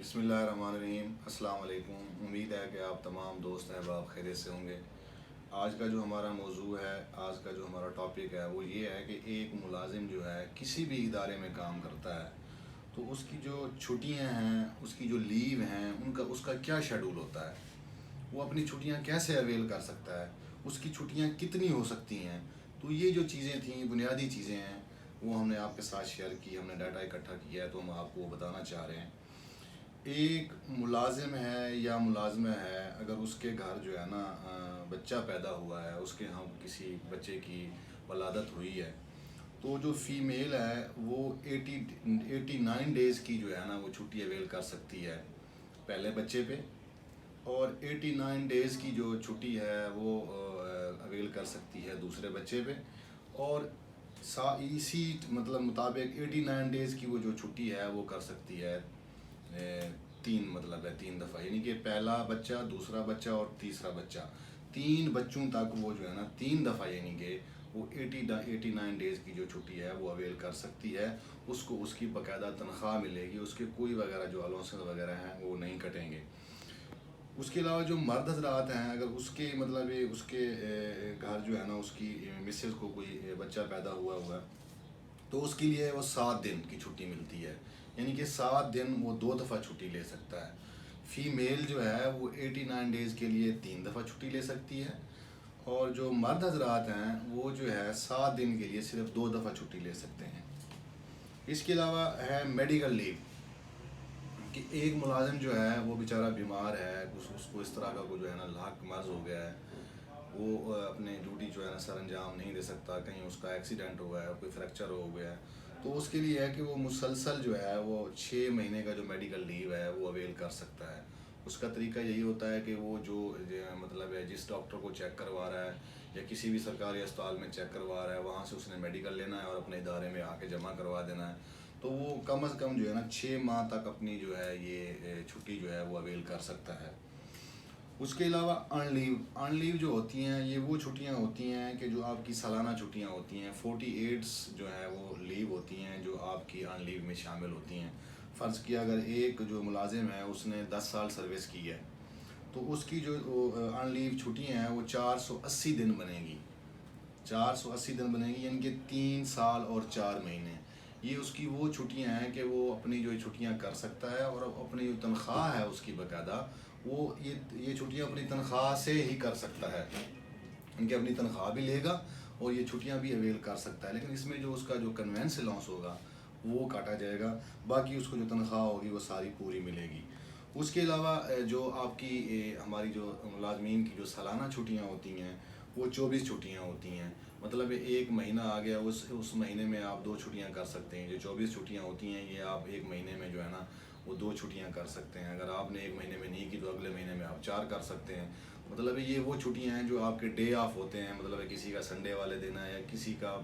بسم اللہ الرحمن الرحیم۔ السلام علیکم۔ امید ہے کہ آپ تمام دوست احباب خیریت سے ہوں گے۔ آج کا جو ہمارا موضوع ہے، آج کا جو ہمارا ٹاپک ہے وہ یہ ہے کہ ایک ملازم جو ہے کسی بھی ادارے میں کام کرتا ہے تو اس کی جو چھٹیاں ہیں، اس کی جو لیو ہیں، اس کا کیا شیڈول ہوتا ہے، وہ اپنی چھٹیاں کیسے اویل کر سکتا ہے، اس کی چھٹیاں کتنی ہو سکتی ہیں۔ تو یہ جو چیزیں تھیں، بنیادی چیزیں ہیں، وہ ہم نے آپ کے ساتھ شیئر کی، ہم نے ڈیٹا اکٹھا کیا ہے تو ہم آپ کو وہ بتانا چاہ رہے ہیں۔ ایک ملازم ہے یا ملازمہ ہے، اگر اس کے گھر جو ہے نا بچہ پیدا ہوا ہے، اس کے ہم کسی بچے کی ولادت ہوئی ہے، تو جو فیمیل ہے وہ 89 ڈیز کی جو ہے نا وہ چھٹی اویل کر سکتی ہے پہلے بچے پہ، اور 89 ڈیز کی جو چھٹی ہے وہ اویل کر سکتی ہے دوسرے بچے پہ، اور اسی مطابق 89 ڈیز کی وہ جو چھٹی ہے وہ کر سکتی ہے تین دفعہ، یعنی کہ پہلا بچہ، دوسرا بچہ اور تیسرا بچہ، 3 بچوں تک وہ جو ہے نا 3 دفعہ، یعنی کہ وہ 89 ڈیز کی جو چھٹی ہے وہ اویل کر سکتی ہے۔ اس کو اس کی باقاعدہ تنخواہ ملے گی، اس کے کوئی وغیرہ جو الاؤنسز وغیرہ ہیں وہ نہیں کٹیں گے۔ اس کے علاوہ جو مرد حضرات ہیں، اگر اس کے اس کے گھر جو ہے نا اس کی مسز کو کوئی بچہ پیدا ہوا تو اس کے لیے وہ 7 دن کی چھٹی ملتی ہے، یعنی کہ 7 دن وہ 2 دفعہ چھٹی لے سکتا ہے۔ فیمیل جو ہے وہ 89 ڈیز کے لیے 3 دفعہ چھٹی لے سکتی ہے، اور جو مرد حضرات ہیں وہ جو ہے 7 دن کے لیے صرف 2 دفعہ چھٹی لے سکتے ہیں۔ اس کے علاوہ ہے میڈیکل لیو، کہ ایک ملازم جو ہے وہ بیچارہ بیمار ہے، اس کو اس طرح کا جو ہے نا لاحق مرض ہو گیا ہے، وہ اپنے ڈیوٹی جو ہے نا سر انجام نہیں دے سکتا، کہیں اس کا ایکسیڈنٹ ہوا ہے، کوئی فریکچر ہو گیا ہے، تو اس کے لیے ہے کہ وہ مسلسل جو ہے وہ 6 مہینے کا جو میڈیکل لیو ہے وہ اویل کر سکتا ہے۔ اس کا طریقہ یہی ہوتا ہے کہ وہ جو جس ڈاکٹر کو چیک کروا رہا ہے یا کسی بھی سرکاری اسپتال میں چیک کروا رہا ہے، وہاں سے اس نے میڈیکل لینا ہے اور اپنے ادارے میں آ کے جمع کروا دینا ہے، تو وہ کم از کم جو ہے نا 6 ماہ تک اپنی جو ہے یہ چھٹی جو ہے وہ اویل کر سکتا ہے۔ اس کے علاوہ ان لیو جو ہوتی ہیں، یہ وہ چھٹیاں ہوتی ہیں کہ جو آپ کی سالانہ چھٹیاں ہوتی ہیں، 48 جو ہے وہ لیو ہوتی ہیں جو آپ کی ان لیو میں شامل ہوتی ہیں۔ فرض کیا اگر ایک جو ملازم ہے اس نے 10 سال سروس کی ہے تو اس کی جو ان لیو چھٹیاں ہیں وہ 480 دن بنے گی، 480 دن بنے گی، یعنی کہ 3 سال اور 4 مہینے۔ یہ اس کی وہ چھٹیاں ہیں کہ وہ اپنی جو چھٹیاں کر سکتا ہے، اور اپنی جو تنخواہ ہے اس کی باقاعدہ وہ یہ چھٹیاں اپنی تنخواہ سے ہی کر سکتا ہے، ان کی اپنی تنخواہ بھی لے گا اور یہ چھٹیاں بھی اویل کر سکتا ہے، لیکن اس میں جو اس کا جو کنوینس الاؤنس ہوگا وہ کاٹا جائے گا، باقی اس کو جو تنخواہ ہوگی وہ ساری پوری ملے گی۔ اس کے علاوہ جو آپ کی ہماری جو ملازمین کی جو سالانہ چھٹیاں ہوتی ہیں وہ 24 چھٹیاں ہوتی ہیں، مطلب ایک مہینہ آ گیا، اس مہینے میں آپ 2 چھٹیاں کر سکتے ہیں۔ جو 24 چھٹیاں ہوتی ہیں یہ آپ ایک مہینے میں جو ہے نا وہ 2 چھٹیاں کر سکتے ہیں، اگر آپ نے ایک مہینے میں نہیں کی تو اگلے مہینے میں آپ 4 کر سکتے ہیں۔ مطلب یہ وہ چھٹیاں ہیں جو آپ کے ڈے آف ہوتے ہیں، مطلب کسی کا سنڈے والے دن ہے یا کسی کا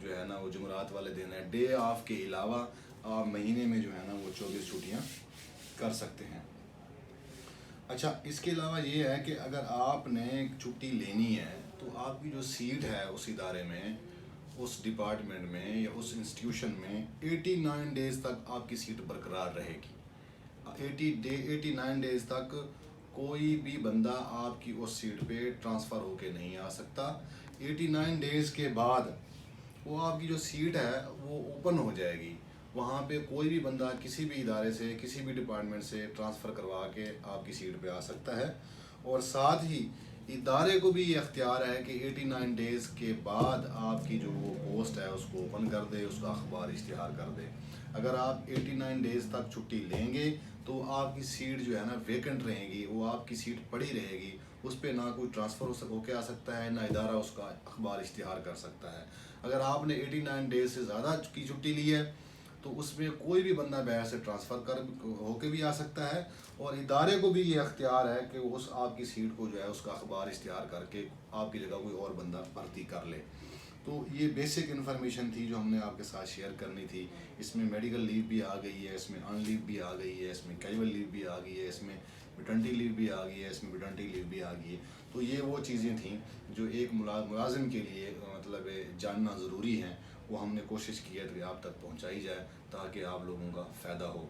جو ہے نا وہ جمعرات والے دن ہے، ڈے آف کے علاوہ آپ مہینے میں جو ہے نا وہ 24 چھٹیاں کر سکتے ہیں۔ اچھا، اس کے علاوہ یہ ہے کہ اگر آپ نے چھٹی لینی ہے تو آپ کی جو سیٹ ہے اس ادارے میں، اس ڈپارٹمنٹ میں یا اس انسٹیٹیوشن میں 89 ڈیز تک آپ کی سیٹ برقرار رہے گی۔ 89 ڈیز تک کوئی بھی بندہ آپ کی اس سیٹ پہ ٹرانسفر ہو کے نہیں آ سکتا۔ 89 ڈیز کے بعد وہ آپ کی جو سیٹ ہے وہ اوپن ہو جائے گی، وہاں پہ کوئی بھی بندہ کسی بھی ادارے سے، کسی بھی ڈپارٹمنٹ سے ٹرانسفر کروا کے آپ کی سیٹ پہ آ سکتا ہے، اور ساتھ ہی ادارے کو بھی یہ اختیار ہے کہ 89 ڈیز کے بعد آپ کی جو وہ پوسٹ ہے اس کو اوپن کر دے، اس کا اخبار اشتہار کر دے۔ اگر آپ 89 ڈیز تک چھٹی لیں گے تو آپ کی سیٹ جو ہے نا ویکنٹ رہے گی، وہ آپ کی سیٹ پڑی رہے گی، اس پہ نہ کوئی ٹرانسفر ہو کے آ سکتا ہے، نہ ادارہ اس کا اخبار اشتہار کر سکتا ہے۔ اگر آپ نے 89 ڈیز سے زیادہ کی چھٹی لی ہے تو اس میں کوئی بھی بندہ باہر سے ٹرانسفر ہو کے بھی آ سکتا ہے، اور ادارے کو بھی یہ اختیار ہے کہ اس آپ کی سیٹ کو جو ہے اس کا اخبار اشتہار کر کے آپ کی جگہ کوئی اور بندہ بھرتی کر لے۔ تو یہ بیسک انفارمیشن تھی جو ہم نے آپ کے ساتھ شیئر کرنی تھی۔ اس میں میڈیکل لیو بھی آ گئی ہے، اس میں ان لیو بھی آ گئی ہے، اس میں کیجول لیو بھی آ گئی ہے، اس میں میٹرنٹی لیو بھی آ گئی ہے، اس میں میٹرنٹی لیو بھی آ گئی ہے۔ تو یہ وہ چیزیں تھیں جو ایک ملازم کے لیے جاننا ضروری ہیں، وہ ہم نے کوشش کی ہے کہ آپ تک پہنچائی جائے تاکہ آپ لوگوں کا فائدہ ہو۔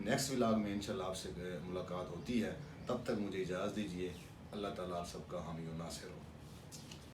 نیکسٹ ولاگ میں انشاءاللہ آپ سے ملاقات ہوتی ہے. تب تک مجھے اجازت دیجیے. اللہ تعالیٰ آپ سب کا حامی و ناصر ہو.